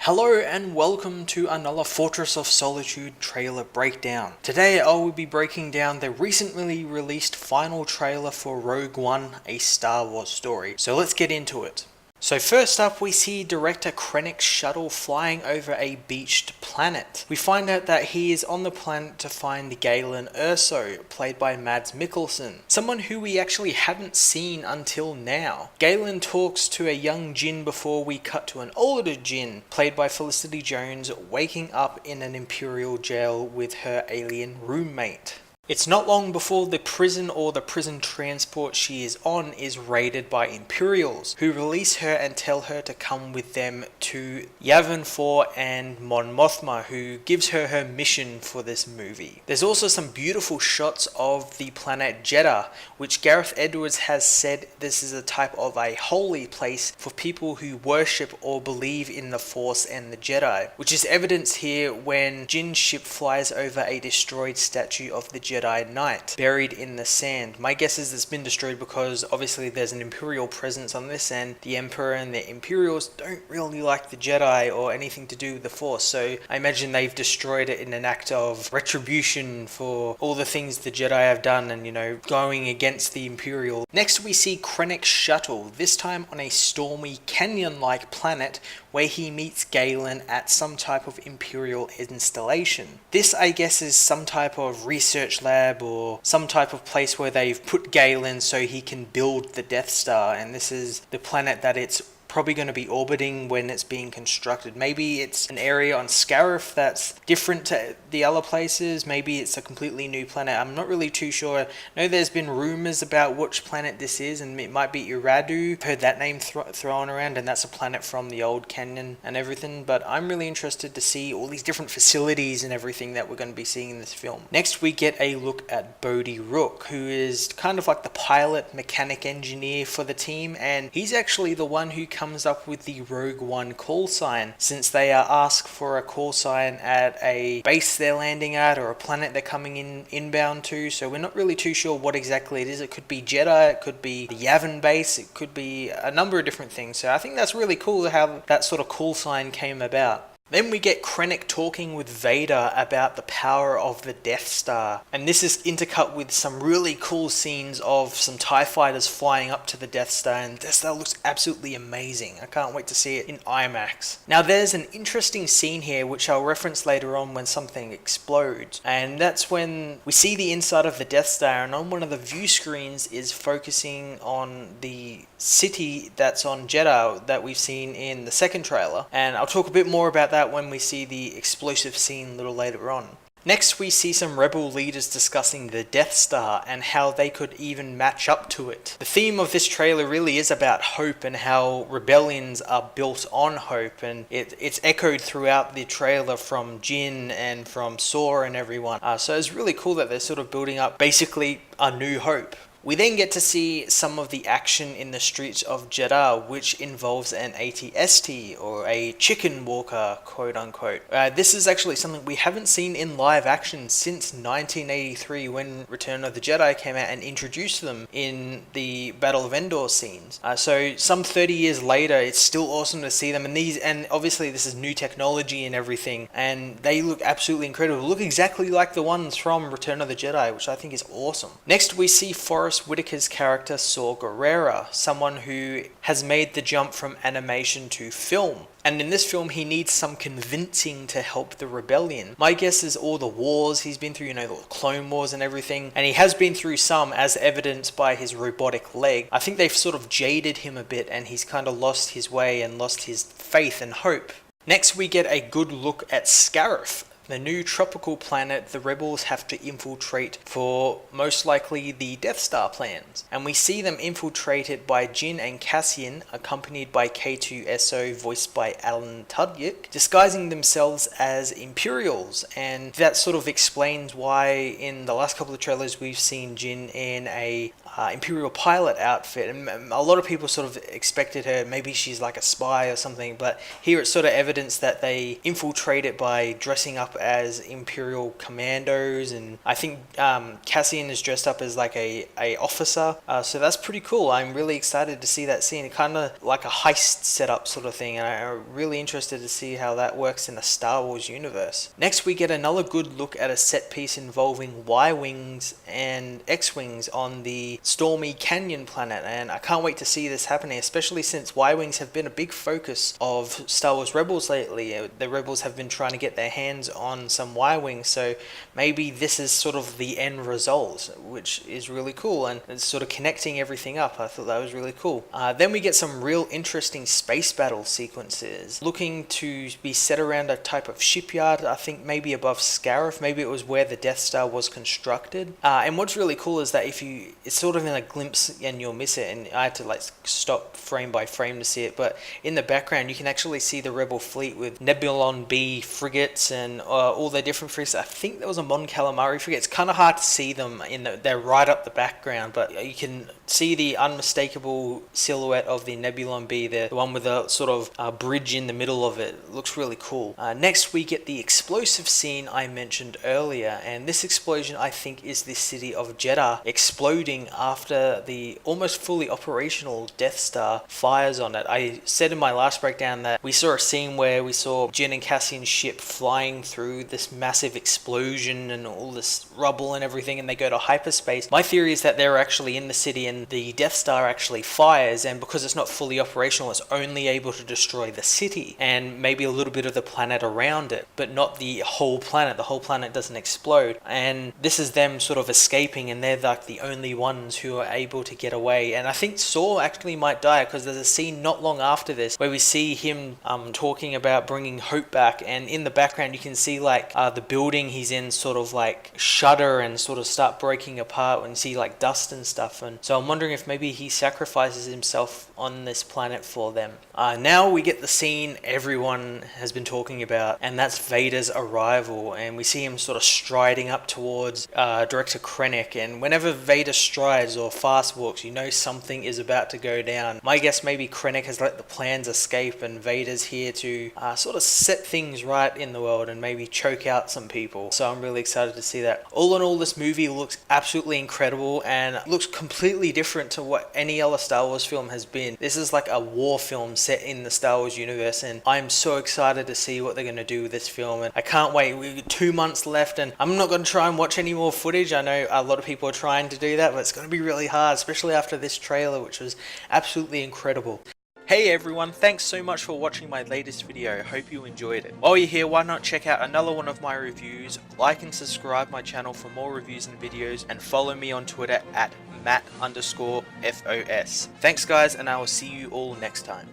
Hello and welcome to another Fortress of Solitude trailer breakdown. Today I will be breaking down the recently released final trailer for Rogue One, a Star Wars story. So let's get into it. So first up, we see director Krennic's shuttle flying over a beached planet. We find out that he is on the planet to find Galen Erso, played by Mads Mikkelsen, someone who we actually haven't seen until now. Galen talks to a young Jinn before we cut to an older Jinn, played by Felicity Jones, waking up in an Imperial jail with her alien roommate. It's not long before the prison or the prison transport she is on is raided by Imperials, who release her and tell her to come with them to Yavin 4 and Mon Mothma, who gives her her mission for this movie. There's also some beautiful shots of the planet Jeddah, which Gareth Edwards has said this is a type of a holy place for people who worship or believe in the Force and the Jedi, which is evidenced here when Jinn's ship flies over a destroyed statue of the Jedi Knight buried in the sand. My guess is it's been destroyed because obviously there's an Imperial presence on this, and the Emperor and the Imperials don't really like the Jedi or anything to do with the Force, so I imagine they've destroyed it in an act of retribution for all the things the Jedi have done and, going against the Imperial. Next we see Krennic's shuttle, this time on a stormy canyon-like planet where he meets Galen at some type of Imperial installation. This, I guess, is some type of research lab or some type of place where they've put Galen so he can build the Death Star, and this is the planet that it's probably going to be orbiting when it's being constructed. Maybe it's an area on Scarif that's different to the other places. Maybe it's a completely new planet. I'm not really too sure. I know there's been rumors about which planet this is, and it might be Iradu. I've heard that name thrown around, and that's a planet from the old canon and everything, but I'm really interested to see all these different facilities and everything that we're going to be seeing in this film. Next we get a look at Bodhi Rook, who is kind of like the pilot, mechanic, engineer for the team, and he's actually the one who comes up with the Rogue One call sign, since they are asked for a call sign at a base they're landing at or a planet they're coming inbound to, so we're not really too sure what exactly it is. It could be Jeddah, it could be the Yavin base, it could be a number of different things, so I think that's really cool how that sort of call sign came about. Then we get Krennic talking with Vader about the power of the Death Star, and this is intercut with some really cool scenes of some TIE fighters flying up to the Death Star, and the Death Star looks absolutely amazing. I can't wait to see it in IMAX. Now there's an interesting scene here which I'll reference later on when something explodes, and that's when we see the inside of the Death Star, and on one of the view screens is focusing on the city that's on Jeddah that we've seen in the second trailer, and I'll talk a bit more about that when we see the explosive scene a little later on. Next we see some rebel leaders discussing the Death Star and how they could even match up to it. The theme of this trailer really is about hope and how rebellions are built on hope, and it's echoed throughout the trailer from Jin and from Saw and everyone. So it's really cool that they're sort of building up basically a new hope. We then get to see some of the action in the streets of Jeddah, which involves an AT-ST, or a chicken walker, quote unquote. This is actually something we haven't seen in live action since 1983, when Return of the Jedi came out and introduced them in the Battle of Endor scenes. So some 30 years later, it's still awesome to see them, and obviously this is new technology and everything, and they look absolutely incredible. Look exactly like the ones from Return of the Jedi, which I think is awesome. Next we see Forrest Whitaker's character Saw Gerrera, someone who has made the jump from animation to film. And in this film, he needs some convincing to help the rebellion. My guess is all the wars he's been through, the Clone Wars and everything, and he has been through some, as evidenced by his robotic leg. I think they've sort of jaded him a bit, and he's kind of lost his way and lost his faith and hope. Next, we get a good look at Scarif, the new tropical planet the rebels have to infiltrate for most likely the Death Star plans. And we see them infiltrate it by Jin and Cassian, accompanied by K2SO voiced by Alan Tudyk, disguising themselves as Imperials. And that sort of explains why in the last couple of trailers we've seen Jin in a Imperial pilot outfit, and a lot of people sort of expected her, maybe she's like a spy or something, but here it's sort of evidence that they infiltrate it by dressing up as Imperial commandos, and I think Cassian is dressed up as like a officer, so that's pretty cool. I'm really excited to see that scene, kind of like a heist setup sort of thing, and I'm really interested to see how that works in the Star Wars universe. Next we get another good look at a set piece involving Y-Wings and X-Wings on the Stormy Canyon planet, and I can't wait to see this happening, especially since Y-Wings have been a big focus of Star Wars Rebels lately. The Rebels have been trying to get their hands on some Y-Wings, so maybe this is sort of the end result, which is really cool, and it's sort of connecting everything up. I thought that was really cool. Then we get some real interesting space battle sequences, looking to be set around a type of shipyard, I think maybe above Scarif, maybe it was where the Death Star was constructed. And what's really cool is that it's sort of in a glimpse and you'll miss it, and I had to like stop frame by frame to see it, but in the background you can actually see the Rebel fleet with Nebulon B frigates and all their different frigates. I think there was a Mon Calamari frigate. It's kind of hard to see them they're right up the background, but you can see the unmistakable silhouette of the Nebulon B, the one with a sort of bridge in the middle of it. It looks really cool. Next we get the explosive scene I mentioned earlier, and this explosion I think is the city of Jeddah exploding after the almost fully operational Death Star fires on it. I said in my last breakdown that we saw a scene where we saw Jyn and Cassian's ship flying through this massive explosion and all this rubble and everything, and they go to hyperspace. My theory is that they're actually in the city and the Death Star actually fires, and because it's not fully operational, it's only able to destroy the city and maybe a little bit of the planet around it, but not the whole planet. The whole planet doesn't explode, and this is them sort of escaping, and they're like the only ones who are able to get away. And I think Saw actually might die, because there's a scene not long after this where we see him talking about bringing hope back, and in the background you can see like the building he's in sort of like shudder and sort of start breaking apart when you see like dust and stuff, and so I'm wondering if maybe he sacrifices himself on this planet for them. Now we get the scene everyone has been talking about, and that's Vader's arrival, and we see him sort of striding up towards Director Krennic, and whenever Vader strides or fast walks, you know something is about to go down. My guess, maybe Krennic has let the plans escape and Vader's here to sort of set things right in the world and maybe choke out some people, so I'm really excited to see that. All in all, this movie looks absolutely incredible and looks completely different to what any other Star Wars film has been. This is like a war film set in the Star Wars universe, and I'm so excited to see what they're going to do with this film, and I can't wait. We've got 2 months left, and I'm not going to try and watch any more footage. I know a lot of people are trying to do that, but it's going to be really hard, especially after this trailer, which was absolutely incredible. Hey everyone, thanks so much for watching my latest video. Hope you enjoyed it. While you're here, why not check out another one of my reviews, like and subscribe my channel for more reviews and videos, and follow me on Twitter at Matt_FOS. Thanks guys, and I will see you all next time.